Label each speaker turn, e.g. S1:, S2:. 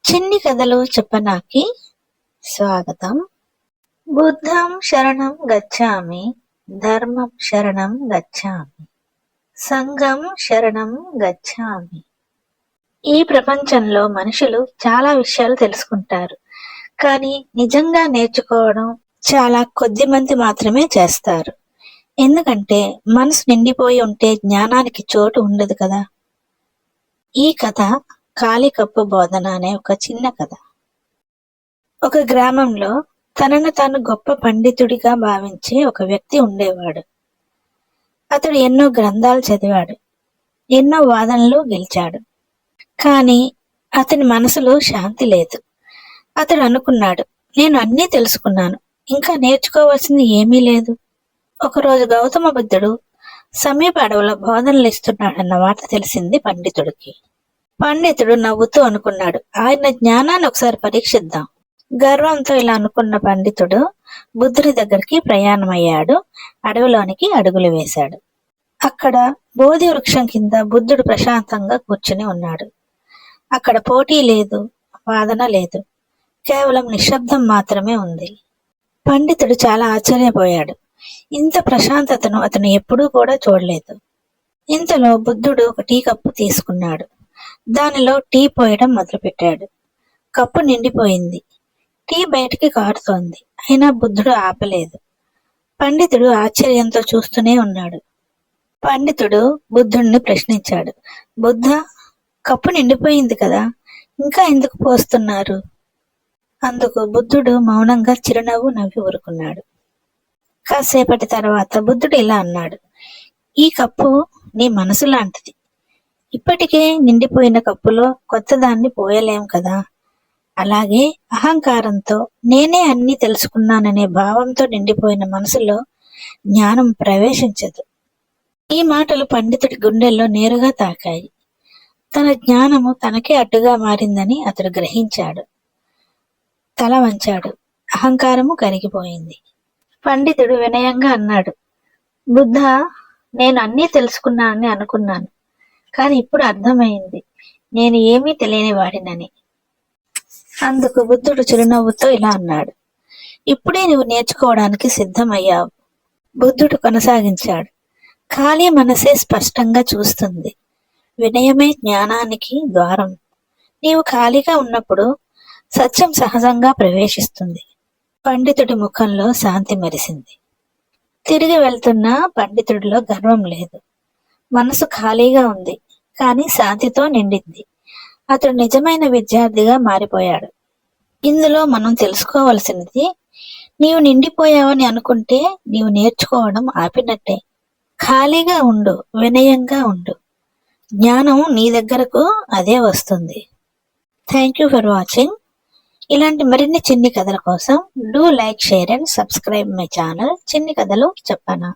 S1: చిన్ని కథలు చెప్పనాకి స్వాగతం. బుద్ధం శరణం గచ్ఛామి, ధర్మం శరణం గచ్ఛామి, సంఘం శరణం గచ్ఛామి. ఈ ప్రపంచంలో మనుషులు చాలా విషయాలు తెలుసుకుంటారు, కానీ నిజంగా నేర్చుకోవడం చాలా కొద్ది మంది మాత్రమే చేస్తారు. ఎందుకంటే మనసు నిండిపోయి ఉంటే జ్ఞానానికి చోటు ఉండదు కదా. ఈ కథ ఖాళీ కప్పు బోధన అనే ఒక చిన్న కథ. ఒక గ్రామంలో తనను తాను గొప్ప పండితుడిగా భావించే ఒక వ్యక్తి ఉండేవాడు. అతడు ఎన్నో గ్రంథాలు చదివాడు, ఎన్నో వాదనలు గెలిచాడు. కానీ అతని మనసులో శాంతి లేదు. అతడు అనుకున్నాడు, నేను అన్నీ తెలుసుకున్నాను, ఇంకా నేర్చుకోవాల్సింది ఏమీ లేదు. ఒకరోజు గౌతమ బుద్ధుడు సమీప అడవిలో బోధనలు ఇస్తున్నాడన్న వార్త తెలిసింది పండితుడికి. పండితుడు నవ్వుతూ అనుకున్నాడు, ఆయన జ్ఞానాన్ని ఒకసారి పరీక్షిద్దాం. గర్వంతో ఇలా అనుకున్న పండితుడు బుద్ధుడి దగ్గరికి ప్రయాణమయ్యాడు. అడవిలోనికి అడుగులు వేశాడు. అక్కడ బోధి వృక్షం కింద బుద్ధుడు ప్రశాంతంగా కూర్చుని ఉన్నాడు. అక్కడ పోటీ లేదు, వాదన లేదు, కేవలం నిశ్శబ్దం మాత్రమే ఉంది. పండితుడు చాలా ఆశ్చర్యపోయాడు. ఇంత ప్రశాంతతను అతను ఎప్పుడూ కూడా చూడలేదు. ఇంతలో బుద్ధుడు ఒక టీ కప్పు తీసుకున్నాడు. దానిలో టీ పోయడం మొదలుపెట్టాడు. కప్పు నిండిపోయింది. టీ బయటికి కారుతోంది. అయినా బుద్ధుడు ఆపలేదు. పండితుడు ఆశ్చర్యంతో చూస్తూనే ఉన్నాడు. పండితుడు బుద్ధుడిని ప్రశ్నించాడు, బుద్ధ, కప్పు నిండిపోయింది కదా, ఇంకా ఎందుకు పోస్తున్నారు? అందుకు బుద్ధుడు మౌనంగా చిరునవ్వు నవ్వి ఊరుకున్నాడు. కాసేపటి తర్వాత బుద్ధుడు ఇలా అన్నాడు, ఈ కప్పు నీ మనసు లాంటిది. ఇప్పటికే నిండిపోయిన కప్పులో కొత్త దాన్ని పోయలేం కదా. అలాగే అహంకారంతో నేనే అన్ని తెలుసుకున్నాననే భావంతో నిండిపోయిన మనసులో జ్ఞానం ప్రవేశించదు. ఈ మాటలు పండితుడి గుండెల్లో నేరుగా తాకాయి. తన జ్ఞానము తనకే అడ్డుగా మారిందని అతడు గ్రహించాడు. తల వంచాడు. అహంకారము కరిగిపోయింది. పండితుడు వినయంగా అన్నాడు, బుద్ధ, నేను అన్నీ తెలుసుకున్నానని అనుకున్నాను, కానీ ఇప్పుడు అర్థమైంది నేను ఏమీ తెలియని వాడినని. అందుకు బుద్ధుడు చిరునవ్వుతో ఇలా అన్నాడు, ఇప్పుడే నువ్వు నేర్చుకోవడానికి సిద్ధమయ్యావు. బుద్ధుడు కొనసాగించాడు, ఖాళీ మనసే స్పష్టంగా చూస్తుంది. వినయమే జ్ఞానానికి ద్వారం. నీవు ఖాళీగా ఉన్నప్పుడు సత్యం సహజంగా ప్రవేశిస్తుంది. పండితుడి ముఖంలో శాంతి మెరిసింది. తిరిగి వెళ్తున్న పండితుడిలో గర్వం లేదు. మనసు ఖాళీగా ఉంది, కానీ శాంతితో నిండింది. అతడు నిజమైన విద్యార్థిగా మారిపోయాడు. ఇందులో మనం తెలుసుకోవలసినది, నీవు నిండిపోయావని అనుకుంటే నీవు నేర్చుకోవడం ఆపినట్టే. ఖాళీగా ఉండు, వినయంగా ఉండు, జ్ఞానం నీ దగ్గరకు అదే వస్తుంది. Thank you for watching. ఇలాంటి మరిన్ని చిన్ని కథల కోసం do like, share and subscribe my channel చిన్ని కథలు చెప్పనా.